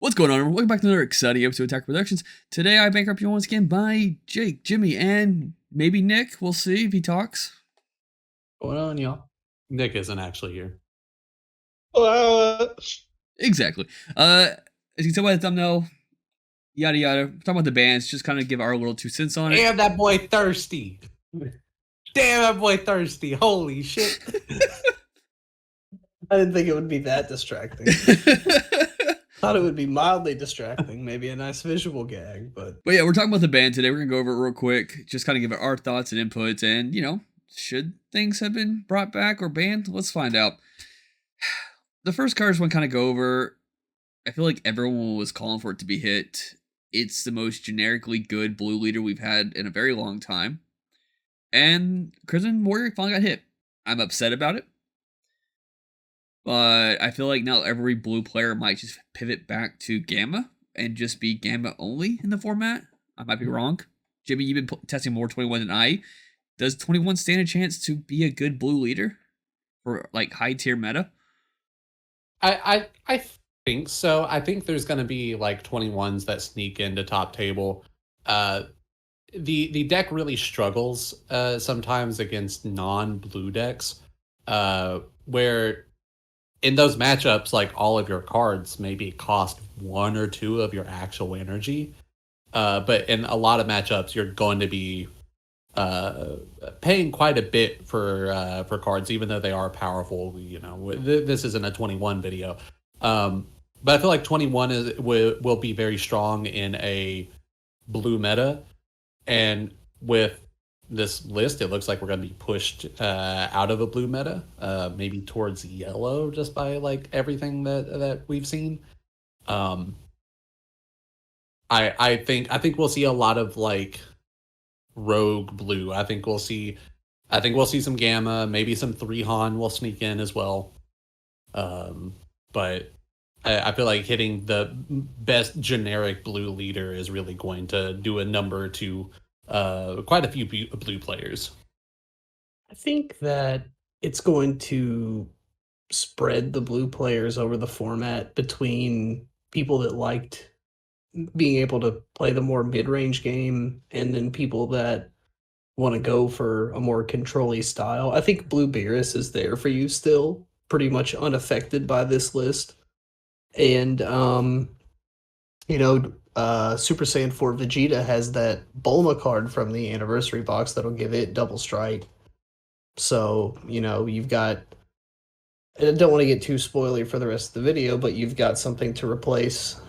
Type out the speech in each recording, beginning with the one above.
What's going on, everyone? Welcome back to another exciting episode of Attack Productions. Today I bankrupt you once again by Jake, Jimmy, and maybe Nick. We'll see if he talks. What's going on, y'all? Nick isn't actually here. Exactly. As you can tell by the thumbnail, yada yada. We're talking about the bands, just kind of give our little 2 cents on it. Damn, that boy thirsty. Damn, that boy thirsty. Holy shit. I didn't think it would be that distracting. Thought it would be mildly distracting, maybe a nice visual gag, but yeah, we're talking about the band today. We're gonna go over it real quick, just kind of give it our thoughts and inputs, and should things have been brought back or banned? Let's find out. The first card I just want to kind of go over. I feel like everyone was calling for it to be hit. It's the most generically good blue leader we've had in a very long time, and Crimson Warrior finally got hit. I'm upset about it. But I feel like now every blue player might just pivot back to Gamma and just be Gamma only in the format. I might be wrong. Jimmy, you've been testing more 21 than I. Does 21 stand a chance to be a good blue leader for like high tier meta? I think so. I think there's going to be like 21s that sneak into top table. The deck really struggles sometimes against non-blue decks, where in those matchups, like all of your cards maybe cost 1 or 2 of your actual energy. But in a lot of matchups, you're going to be paying quite a bit for cards, even though they are powerful. This isn't a 21 video. But I feel like 21 will be very strong in a blue meta. And with this list, it looks like we're going to be pushed out of a blue meta, maybe towards yellow, just by like everything that we've seen. I think we'll see a lot of like rogue blue. I think we'll see some Gamma, maybe some 3-Han will sneak in as well. But I feel like hitting the best generic blue leader is really going to do a number to quite a few blue players. I think that it's going to spread the blue players over the format between people that liked being able to play the more mid-range game and then people that want to go for a more control-y style. I think Blue Beerus is there for you still, pretty much unaffected by this list. And, Super Saiyan 4 Vegeta has that Bulma card from the anniversary box that'll give it double strike. So, you've got... I don't want to get too spoilery for the rest of the video, but you've got something to replace,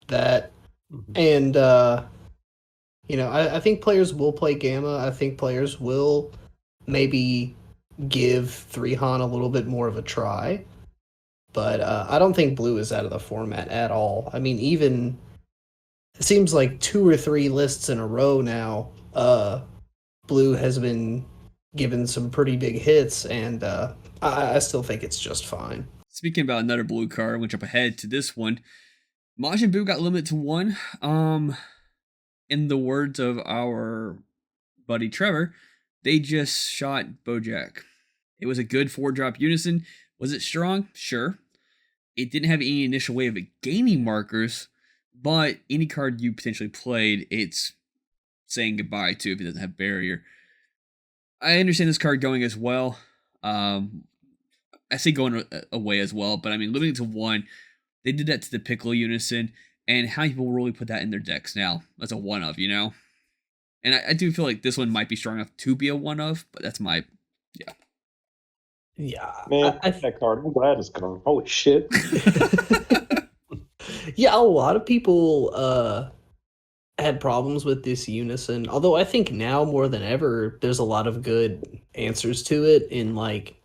that. Mm-hmm. And, I think players will play Gamma. I think players will maybe give 3-Han a little bit more of a try. But I don't think blue is out of the format at all. I mean, even it seems like 2 or 3 lists in a row now, blue has been given some pretty big hits, and I still think it's just fine. Speaking about another blue card, we'll jump ahead to this one. Majin Buu got limited to 1. In the words of our buddy Trevor, they just shot Bojack. It was a good 4-drop Unison. Was it strong? Sure. It didn't have any initial way of gaining markers, but any card you potentially played, it's saying goodbye to if it doesn't have barrier. I understand this card going as well. I say going away as well, but I mean, limiting it to 1, they did that to the Piccolo Unison, and how people really put that in their decks now as a 1-of, And I do feel like this one might be strong enough to be a 1-of, but that's my, Yeah. Man, that card. I'm glad it's gone. Holy shit. Yeah, a lot of people had problems with this Unison. Although I think now more than ever, there's a lot of good answers to it in like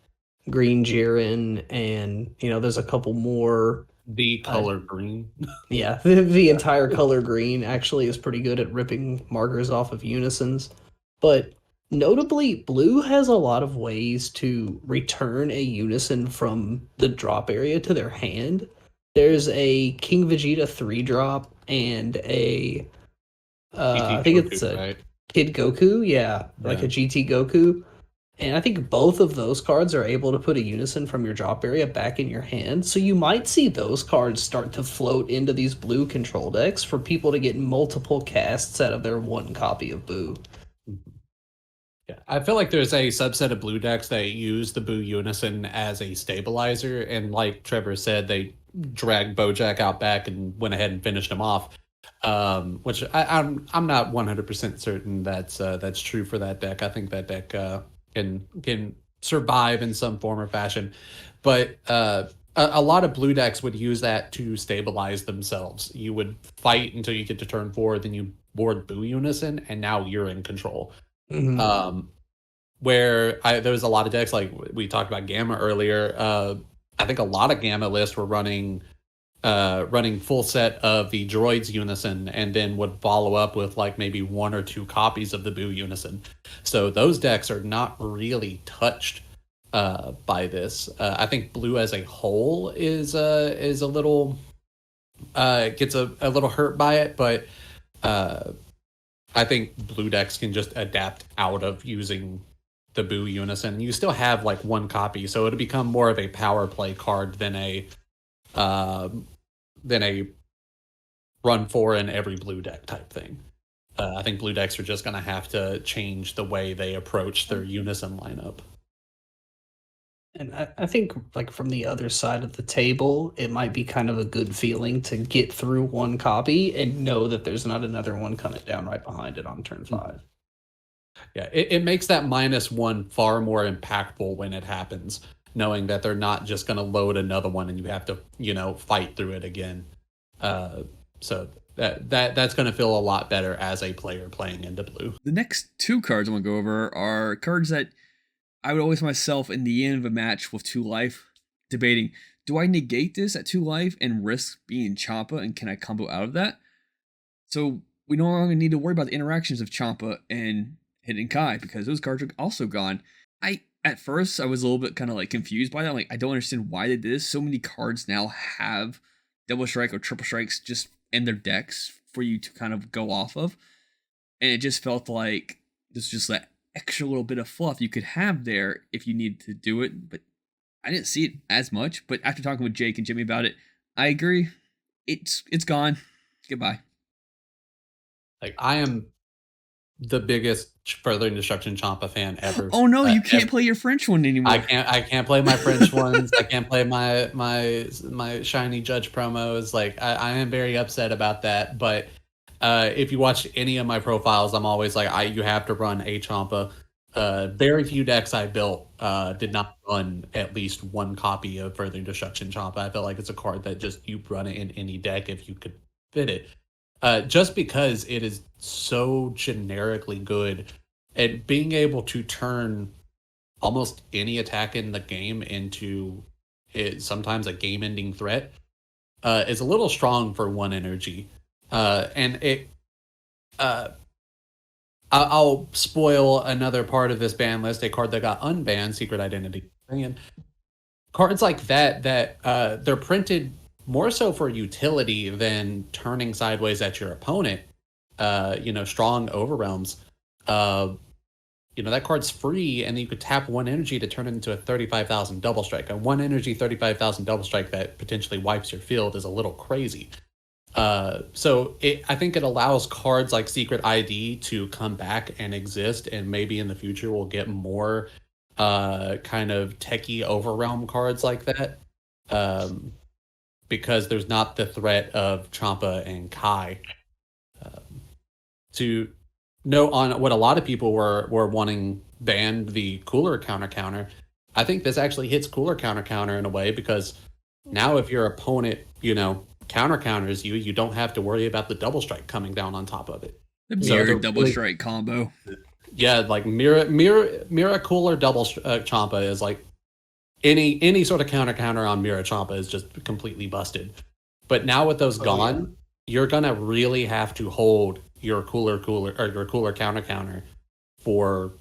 Green Jiren, and there's a couple more. The color green. Yeah, the entire color green actually is pretty good at ripping markers off of Unisons. But notably, blue has a lot of ways to return a Unison from the drop area to their hand. There's a King Vegeta 3-drop and a I think it's a right? Kid Goku, yeah, like a GT Goku. And I think both of those cards are able to put a Unison from your drop area back in your hand. So you might see those cards start to float into these blue control decks for people to get multiple casts out of their one copy of Boo. Yeah, I feel like there's a subset of blue decks that use the Boo Unison as a stabilizer, and like Trevor said, they dragged Bojack out back and went ahead and finished him off. Which I'm not 100% certain that's true for that deck. I think that deck can survive in some form or fashion, but a lot of blue decks would use that to stabilize themselves. You would fight until you get to turn 4, then you board Boo Unison, and now you're in control. Mm-hmm. Where there was a lot of decks, like we talked about Gamma earlier. I think a lot of Gamma lists were running full set of the Droids Unison, and then would follow up with like maybe 1 or 2 copies of the Boo Unison. So those decks are not really touched by this. I think Blue as a whole is a little gets a little hurt by it, but I think blue decks can just adapt out of using the Boo Unison. You still have like 1 copy, so it'll become more of a power play card than a run 4 in every blue deck type thing. I think blue decks are just going to have to change the way they approach their Unison lineup. And I think, like, from the other side of the table, it might be kind of a good feeling to get through 1 copy and know that there's not another one coming down right behind it on turn 5. Yeah, it makes that -1 far more impactful when it happens, knowing that they're not just going to load another one and you have to, fight through it again. So that's going to feel a lot better as a player playing into blue. The next 2 cards I want to go over are cards that I would always find myself in the end of a match with 2 life debating, do I negate this at 2 life and risk being Champa, and can I combo out of that? So we no longer need to worry about the interactions of Champa and Hidden Kai, because those cards are also gone. At first I was a little bit kind of like confused by that. Like, I don't understand why they did this. So many cards now have double strike or triple strikes just in their decks for you to kind of go off of. And it just felt like this was just that extra little bit of fluff you could have there if you needed to do it, but I didn't see it as much. But after talking with Jake and Jimmy about it, I agree. It's gone. Goodbye. Like, I am the biggest Furthering Destruction Champa fan ever. Oh no, you can't play your French one anymore. I can't play my French ones. I can't play my shiny Judge promos. Like, I am very upset about that. But if you watch any of my profiles, I'm always like, you have to run a Champa. Very few decks I built did not run at least 1 copy of Furthering Destruction Champa. I felt like it's a card that just you run it in any deck if you could fit it. Just because it is so generically good at being able to turn almost any attack in the game into sometimes a game-ending threat is a little strong for 1 energy. And it I'll spoil another part of this ban list, a card that got unbanned, Secret Identity. Cards like that they're printed more so for utility than turning sideways at your opponent. Strong Overwhelms. That card's free, and you could tap 1 energy to turn it into a 35,000 double strike. A 1 energy 35,000 double strike that potentially wipes your field is a little crazy. So I think it allows cards like Secret ID to come back and exist, and maybe in the future we'll get more kind of techie Overwhelm cards like that. Because there's not the threat of Champa and Kai. To note on what a lot of people were wanting banned, the cooler counter. I think this actually hits cooler counter in a way, because now if your opponent, counters you don't have to worry about the double strike coming down on top of it. The mirror double strike combo. Yeah, like mirror cooler double Champa is like any sort of counter on Mirror Champa is just completely busted. But now with those gone, you're gonna really have to hold your cooler or your cooler counter for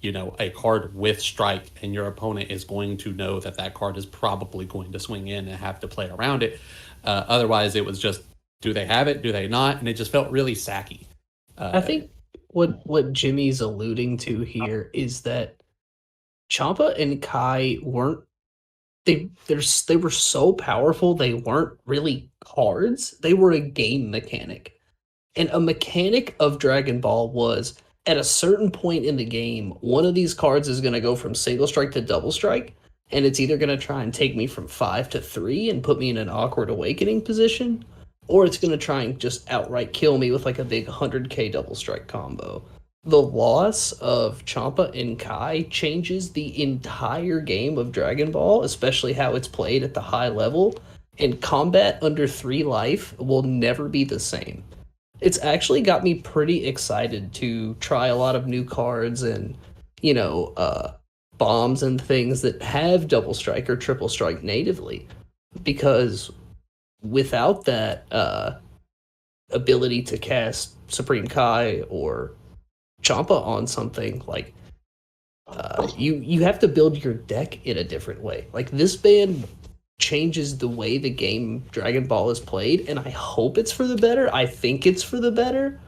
a card with strike, and your opponent is going to know that card is probably going to swing in and have to play around it. Otherwise, it was just, do they have it? Do they not? And it just felt really sacky. I think what Jimmy's alluding to here is that Champa and Kai weren't they were so powerful they weren't really cards. They were a game mechanic. And a mechanic of Dragon Ball was at a certain point in the game, one of these cards is going to go from single strike to double strike, and it's either going to try and take me from 5 to 3 and put me in an awkward awakening position, or it's going to try and just outright kill me with like a big 100k double strike combo. The loss of Champa and Kai changes the entire game of Dragon Ball, especially how it's played at the high level, and combat under 3 life will never be the same. It's actually got me pretty excited to try a lot of new cards and, bombs and things that have double strike or triple strike natively. Because without that ability to cast Supreme Kai or Champa on something, like, you have to build your deck in a different way. Like, this band changes the way the game Dragon Ball is played, and I hope it's for the better. I think it's for the better,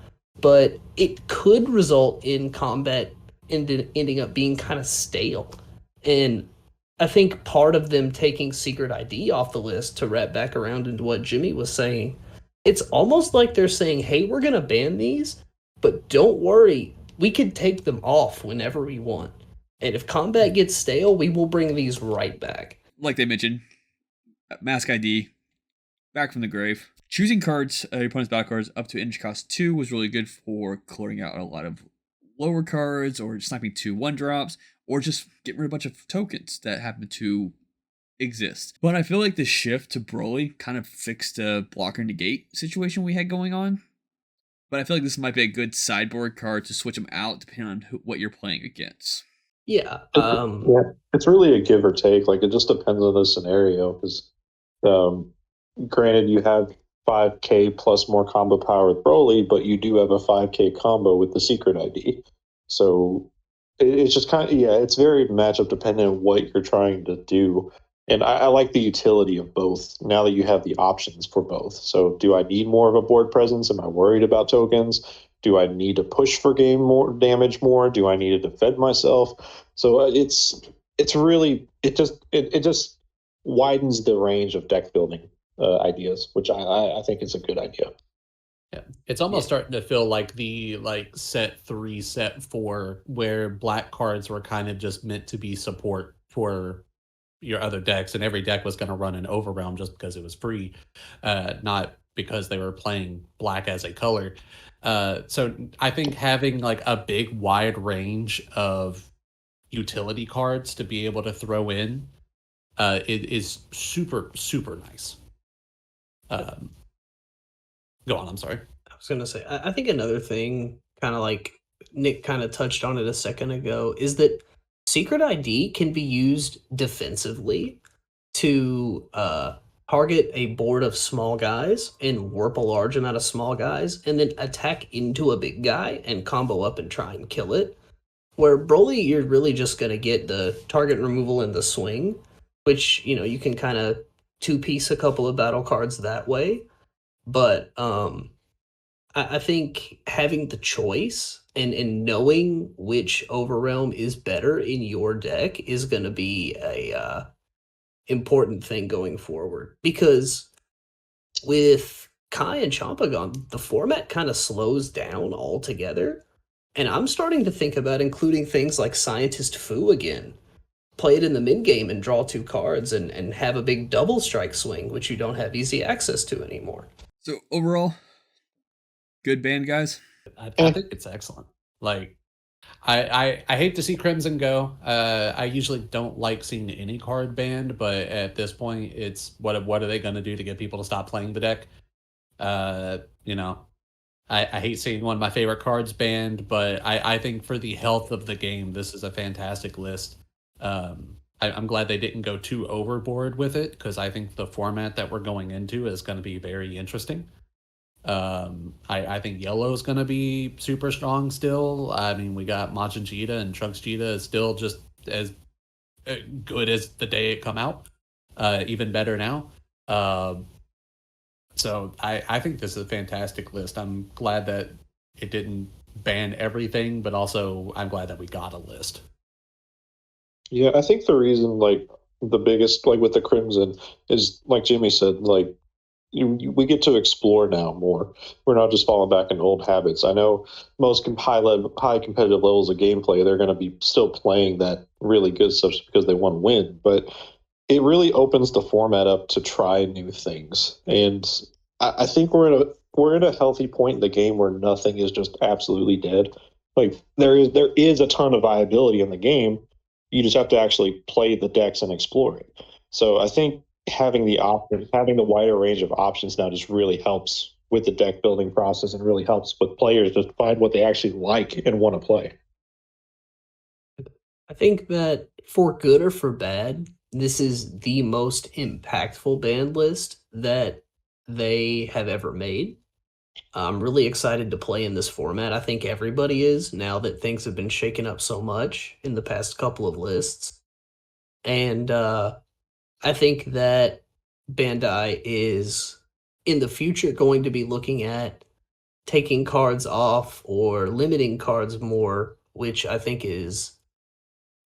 but it could result in combat ending up being kind of stale. And I think part of them taking Secret ID off the list, to wrap back around into what Jimmy was saying, it's almost like they're saying, hey, we're going to ban these, but don't worry, we can take them off whenever we want. And if combat gets stale, we will bring these right back. Like they mentioned, Mask ID, back from the grave. Choosing cards, your opponent's battle cards, up to energy cost 2 was really good for clearing out a lot of lower cards, or sniping 2 1-drops, or just getting rid of a bunch of tokens that happen to exist. But I feel like the shift to Broly kind of fixed the blocker negate situation we had going on. But I feel like this might be a good sideboard card to switch them out depending on what you're playing against. Yeah. Yeah, it's really a give or take. Like, it just depends on the scenario. Because, granted, you have 5k plus more combo power with Broly, but you do have a 5k combo with the Secret ID. So it's just kind of, it's very matchup dependent on what you're trying to do. And I like the utility of both now that you have the options for both. So do I need more of a board presence? Am I worried about tokens? Do I need to push for game more damage more? Do I need to defend myself? So it's really, it just widens the range of deck building ideas, which I think is a good idea. Yeah, it's almost starting to feel like the set 3, set 4, where black cards were kind of just meant to be support for your other decks, and every deck was going to run an Overrealm just because it was free, not because they were playing black as a color. So I think having a big wide range of utility cards to be able to throw in it is super, super nice. Go on, I'm sorry. I was going to say, I think another thing, kind of like Nick kind of touched on it a second ago, is that Secret ID can be used defensively to target a board of small guys and warp a large amount of small guys, and then attack into a big guy and combo up and try and kill it. Where Broly, you're really just going to get the target removal and the swing, which, you can kind of two-piece a couple of battle cards that way. But I think having the choice and knowing which Overrealm is better in your deck is going to be a important thing going forward. Because with Kai and Champa gone, the format kind of slows down altogether. And I'm starting to think about including things like Scientist Fu again. Play it in the mid-game and draw 2 cards and have a big double strike swing, which you don't have easy access to anymore. So overall, good band, guys. I think it's excellent. I hate to see Crimson go. I usually don't like seeing any card banned, but at this point, it's what are they going to do to get people to stop playing the deck? I hate seeing one of my favorite cards banned, but I think for the health of the game, this is a fantastic list. I'm glad they didn't go too overboard with it, because I think the format that we're going into is going to be very interesting. I think yellow is going to be super strong still. I mean, we got Majin Vegeta, and Trunks Vegeta is still just as good as the day it come out, even better now. So I think this is a fantastic list. I'm glad that it didn't ban everything, but also I'm glad that we got a list. Yeah, I think the reason, like, the biggest, like, with the Crimson is, like Jimmy said, like, we get to explore now more. We're not just falling back in old habits. I know most high competitive levels of gameplay, they're going to be still playing that really good stuff just because they want to win. But it really opens the format up to try new things, and I think we're in a healthy point in the game where nothing is just absolutely dead. Like there is a ton of viability in the game. You just have to actually play the decks and explore it. So I think having the wider range of options now just really helps with the deck building process and really helps with players just find what they actually like and want to play. I think that for good or for bad, this is the most impactful band list that they have ever made. I'm really excited to play in this format. I think everybody is now that things have been shaken up so much in the past couple of lists. And I think that Bandai is in the future going to be looking at taking cards off or limiting cards more, which I think is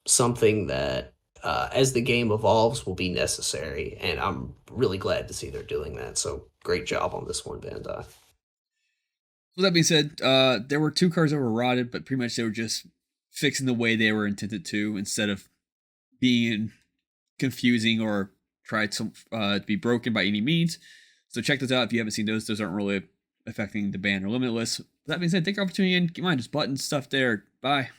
something that, as the game evolves, will be necessary. And I'm really glad to see they're doing that. So great job on this one, Bandai. With that being said, there were two cards that were rotted, but pretty much they were just fixing the way they were intended to instead of being confusing or tried to be broken by any means. So check those out if you haven't seen those. Those aren't really affecting the ban or limit list. With that being said, take your opportunity and keep in mind, just buttons stuff there. Bye.